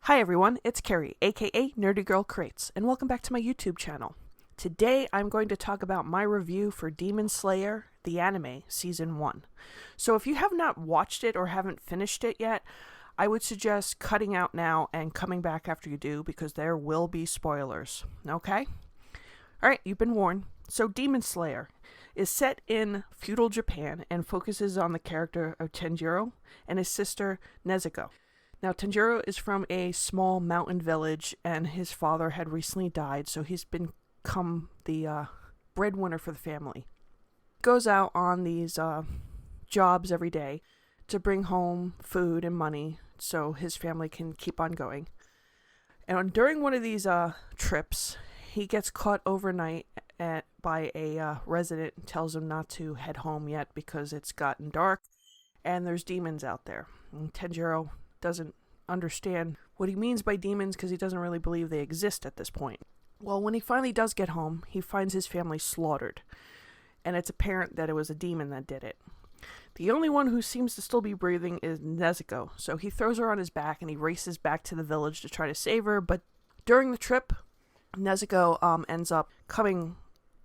Hi everyone, it's Carrie, aka Nerdy Girl Crates, and welcome back to my YouTube channel. Today I'm going to talk about my review for Demon Slayer, the anime, Season 1. So if you have not watched it or haven't finished it yet, I would suggest cutting out now and coming back after you do because there will be spoilers, okay? Alright, you've been warned. So Demon Slayer is set in feudal Japan and focuses on the character of Tenjiro and his sister Nezuko. Now, Tanjiro is from a small mountain village, and his father had recently died, so he's become the breadwinner for the family. He goes out on these jobs every day to bring home food and money so his family can keep on going. And during one of these trips, he gets caught overnight by a resident and tells him not to head home yet because it's gotten dark and there's demons out there. And Tanjiro doesn't understand what he means by demons because he doesn't really believe they exist at this point. Well, when he finally does get home, he finds his family slaughtered, and it's apparent that it was a demon that did it. The only one who seems to still be breathing is Nezuko, so he throws her on his back and he races back to the village to try to save her, but during the trip, Nezuko ends up coming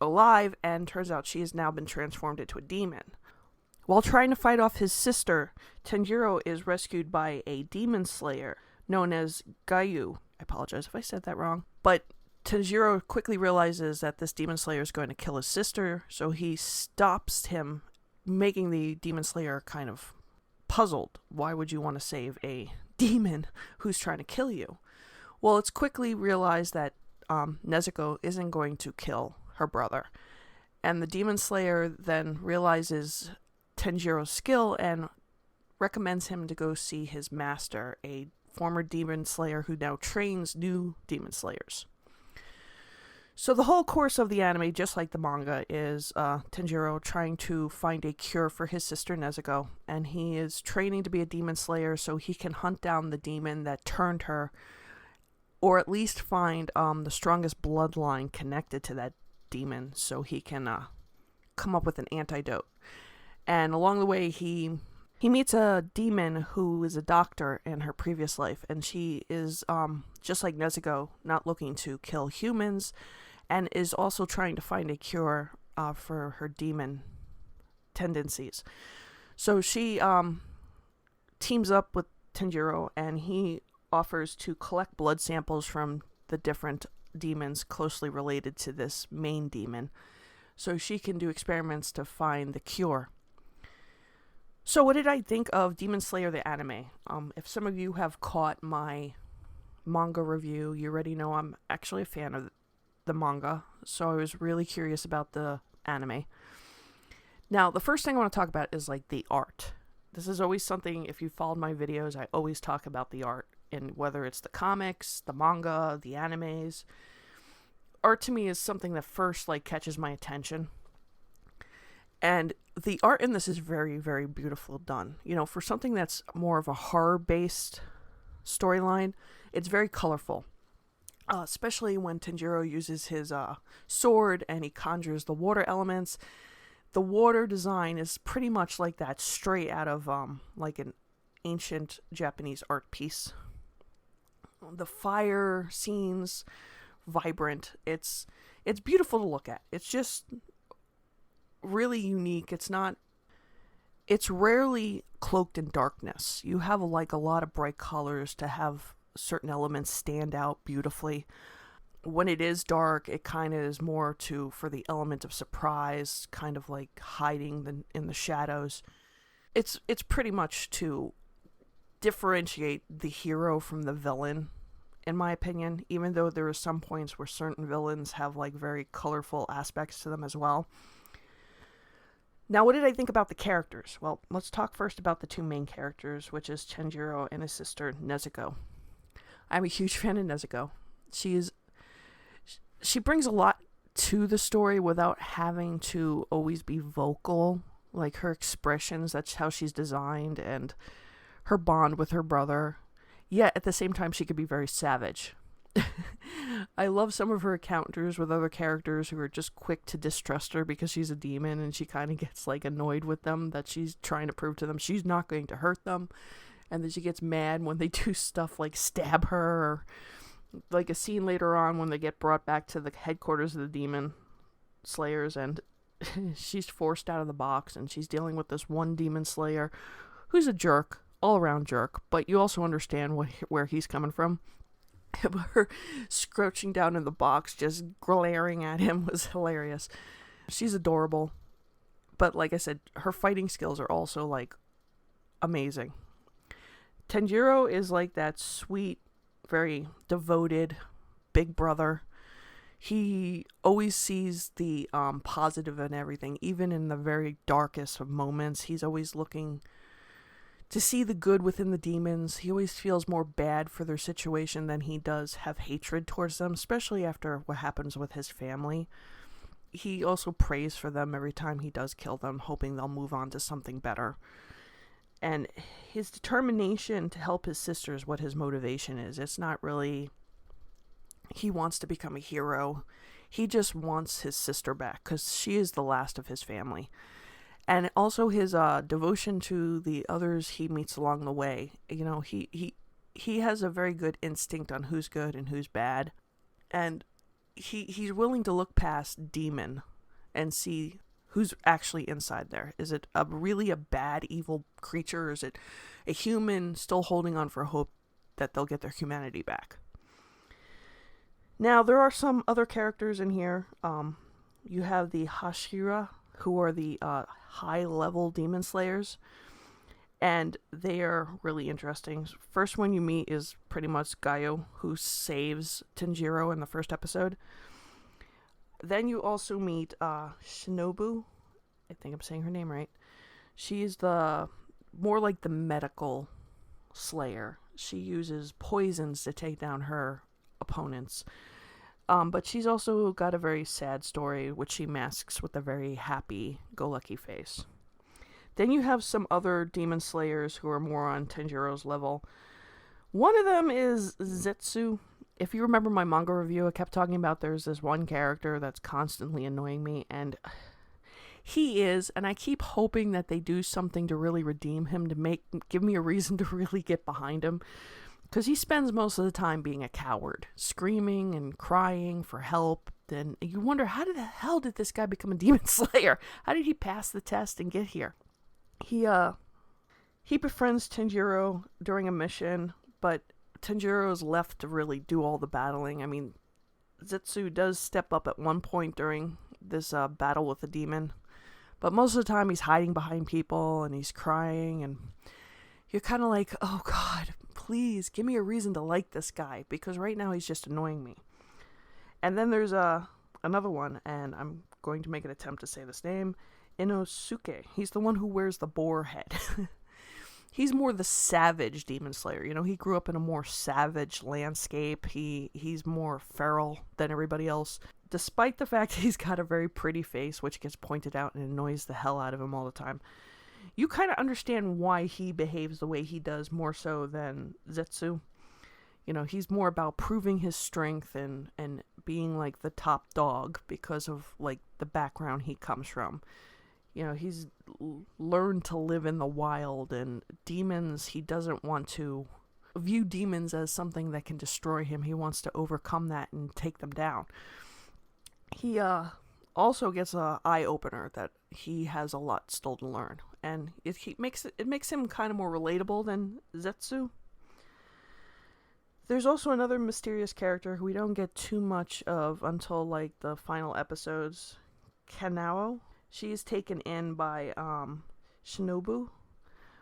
alive, and turns out she has now been transformed into a demon. While trying to fight off his sister, Tanjiro is rescued by a demon slayer known as Gayu. I apologize if I said that wrong. But Tanjiro quickly realizes that this demon slayer is going to kill his sister, so he stops him, making the demon slayer kind of puzzled. Why would you want to save a demon who's trying to kill you? Well, it's quickly realized that Nezuko isn't going to kill her brother. And the demon slayer then realizes Tanjiro's skill and recommends him to go see his master, a former demon slayer who now trains new demon slayers. So the whole course of the anime, just like the manga, is Tanjiro trying to find a cure for his sister Nezuko, and he is training to be a demon slayer so he can hunt down the demon that turned her, or at least find the strongest bloodline connected to that demon so he can come up with an antidote. And along the way, he meets a demon who is a doctor in her previous life. And she is, just like Nezuko, not looking to kill humans. And is also trying to find a cure for her demon tendencies. So she teams up with Tanjiro, and he offers to collect blood samples from the different demons closely related to this main demon, so she can do experiments to find the cure. So what did I think of Demon Slayer the anime? If some of you have caught my manga review, you already know I'm actually a fan of the manga, so I was really curious about the anime. Now, the first thing I want to talk about is like the art. This is always something, if you followed my videos, I always talk about the art, and whether it's the comics, the manga, the animes. Art to me is something that first catches my attention. And the art in this is very, very beautiful done. You know, for something that's more of a horror-based storyline, it's very colorful. Especially when Tanjiro uses his sword and he conjures the water elements. The water design is pretty much like that, straight out of like an ancient Japanese art piece. The fire scenes, vibrant. It's beautiful to look at. It's just really unique. It's rarely cloaked in darkness. You have a lot of bright colors to have certain elements stand out beautifully. When it is dark, it kind of is more for the element of surprise, kind of like hiding in the shadows. It's pretty much to differentiate the hero from the villain, in my opinion, even though there are some points where certain villains have very colorful aspects to them as well. Now, what did I think about the characters? Well, let's talk first about the two main characters, which is Tanjiro and his sister Nezuko. I'm a huge fan of Nezuko. She brings a lot to the story without having to always be vocal. Like her expressions, that's how she's designed, and her bond with her brother. Yet, at the same time, she could be very savage. I love some of her encounters with other characters who are just quick to distrust her because she's a demon, and she kind of gets annoyed with them, that she's trying to prove to them she's not going to hurt them. And then she gets mad when they do stuff like stab her, or like a scene later on when they get brought back to the headquarters of the demon slayers, and she's forced out of the box, and she's dealing with this one demon slayer who's a jerk, all around jerk, but you also understand where he's coming from. Her scrouching down in the box, just glaring at him, was hilarious. She's adorable, but like I said, her fighting skills are also like amazing. Tanjiro is like that sweet, very devoted big brother. He always sees the positive in everything, even in the very darkest of moments. He's always looking to see the good within the demons. He always feels more bad for their situation than he does have hatred towards them, especially after what happens with his family. He also prays for them every time he does kill them, hoping they'll move on to something better. And his determination to help his sister is what his motivation is. It's not really he wants to become a hero. He just wants his sister back because she is the last of his family. And also his devotion to the others he meets along the way. You know, he has a very good instinct on who's good and who's bad. And he's willing to look past demon and see who's actually inside there. Is it really a bad, evil creature? Or is it a human still holding on for hope that they'll get their humanity back? Now, there are some other characters in here. You have the Hashira, who are the high-level demon slayers. And they are really interesting. First one you meet is pretty much Gaio, who saves Tanjiro in the first episode. Then you also meet Shinobu. I think I'm saying her name right. She's more like the medical slayer. She uses poisons to take down her opponents. But she's also got a very sad story, which she masks with a very happy-go-lucky face. Then you have some other demon slayers who are more on Tanjiro's level. One of them is Zetsu. If you remember my manga review, I kept talking about there's this one character that's constantly annoying me, and he is, and I keep hoping that they do something to really redeem him, to give me a reason to really get behind him. Because he spends most of the time being a coward, screaming and crying for help. And you wonder, how the hell did this guy become a demon slayer? How did he pass the test and get here? He befriends Tanjiro during a mission, but Tanjiro is left to really do all the battling. I mean, Zetsu does step up at one point during this battle with the demon, but most of the time he's hiding behind people and he's crying, and you're kind of like, oh God, please give me a reason to like this guy, because right now he's just annoying me. And then there's another one, and I'm going to make an attempt to say this name, Inosuke. He's the one who wears the boar head. He's more the savage demon slayer. You know, he grew up in a more savage landscape. He's more feral than everybody else. Despite the fact he's got a very pretty face, which gets pointed out and annoys the hell out of him all the time, you kind of understand why he behaves the way he does more so than Zetsu. You know, he's more about proving his strength and being like the top dog because of like the background he comes from. You know, he's learned to live in the wild, and demons, he doesn't want to view demons as something that can destroy him. He wants to overcome that and take them down. He also gets an eye-opener that he has a lot still to learn, and it makes him kind of more relatable than Zetsu. There's also another mysterious character who we don't get too much of until like the final episodes, Kanao. She is taken in by Shinobu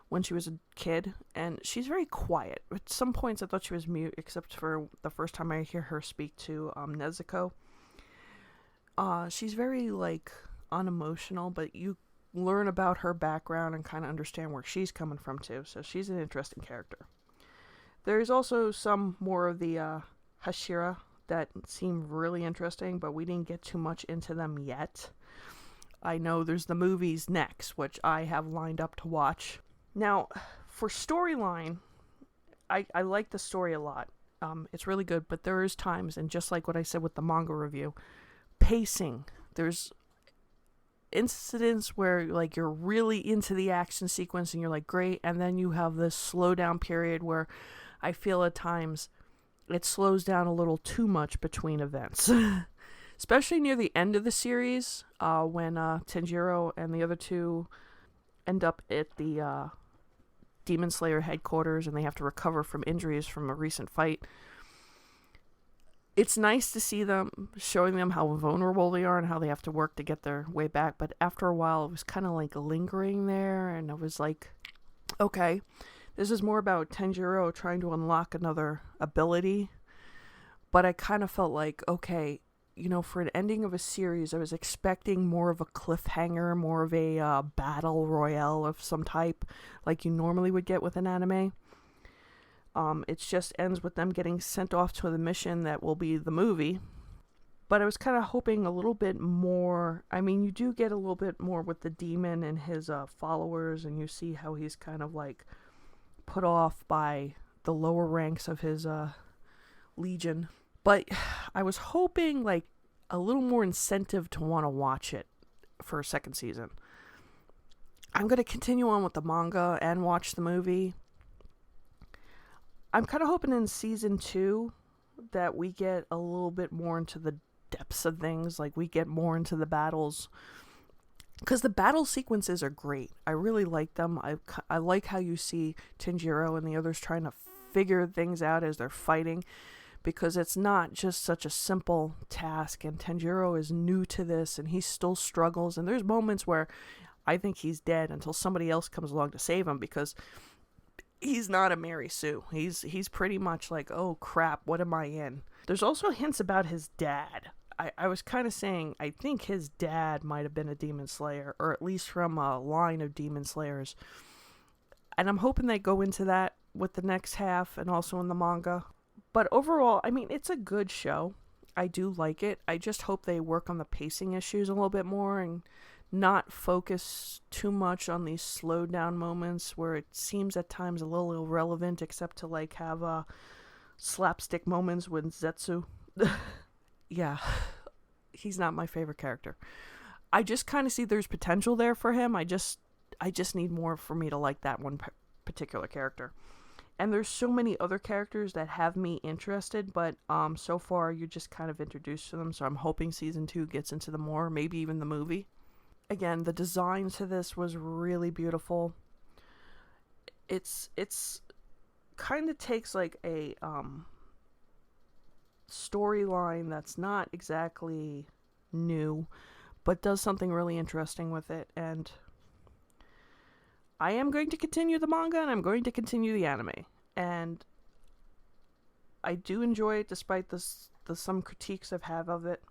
when she was a kid, and she's very quiet. At some points I thought she was mute, except for the first time I hear her speak to Nezuko. She's very like unemotional, but you learn about her background and kind of understand where she's coming from too, so she's an interesting character. There's also some more of the Hashira that seem really interesting, but we didn't get too much into them yet. I know there's the movies next, which I have lined up to watch. Now, for storyline, I like the story a lot. It's really good, but there is times, and just like what I said with the manga review, pacing. There's incidents where like you're really into the action sequence and you're like great, and then you have this slow down period where I feel at times it slows down a little too much between events. Especially near the end of the series, when Tanjiro and the other two end up at the Demon Slayer headquarters and they have to recover from injuries from a recent fight. It's nice to see them, showing them how vulnerable they are and how they have to work to get their way back. But after a while, it was kind of like lingering there. And I was like, okay, this is more about Tanjiro trying to unlock another ability. But I kind of felt like, okay, you know, for an ending of a series, I was expecting more of a cliffhanger, more of a battle royale of some type, like you normally would get with an anime. It just ends with them getting sent off to the mission that will be the movie. But I was kind of hoping a little bit more. I mean, you do get a little bit more with the demon and his followers, and you see how he's kind of like put off by the lower ranks of his legion. But I was hoping like a little more incentive to want to watch it for a second season. I'm going to continue on with the manga and watch the movie. I'm kind of hoping in season 2 that we get a little bit more into the depths of things, like we get more into the battles. Because the battle sequences are great. I really like them. I like how you see Tanjiro and the others trying to figure things out as they're fighting, because it's not just such a simple task, and Tanjiro is new to this and he still struggles, and there's moments where I think he's dead until somebody else comes along to save him, because he's not a Mary Sue. He's pretty much like, oh crap, what am I in? There's also hints about his dad. I was kind of saying, I think his dad might have been a demon slayer, or at least from a line of demon slayers. And I'm hoping they go into that with the next half and also in the manga. But overall, I mean, it's a good show. I do like it. I just hope they work on the pacing issues a little bit more and not focus too much on these slowed down moments where it seems at times a little irrelevant, except to like have slapstick moments with Zetsu. Yeah, he's not my favorite character. I just kind of see there's potential there for him. I just need more for me to like that one particular character. And there's so many other characters that have me interested, but so far you're just kind of introduced to them, so I'm hoping season 2 gets into the more, maybe even the movie. Again, the design to this was really beautiful. It's kind of takes like a storyline that's not exactly new, but does something really interesting with it. And I am going to continue the manga and I'm going to continue the anime. And I do enjoy it despite the some critiques I've had of it.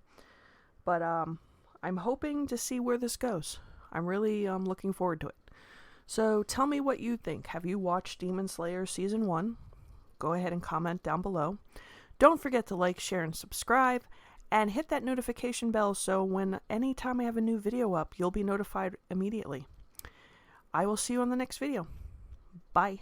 But I'm hoping to see where this goes. I'm really looking forward to it. So tell me what you think. Have you watched Demon Slayer Season 1? Go ahead and comment down below. Don't forget to like, share, and subscribe. And hit that notification bell so anytime I have a new video up, you'll be notified immediately. I will see you on the next video. Bye.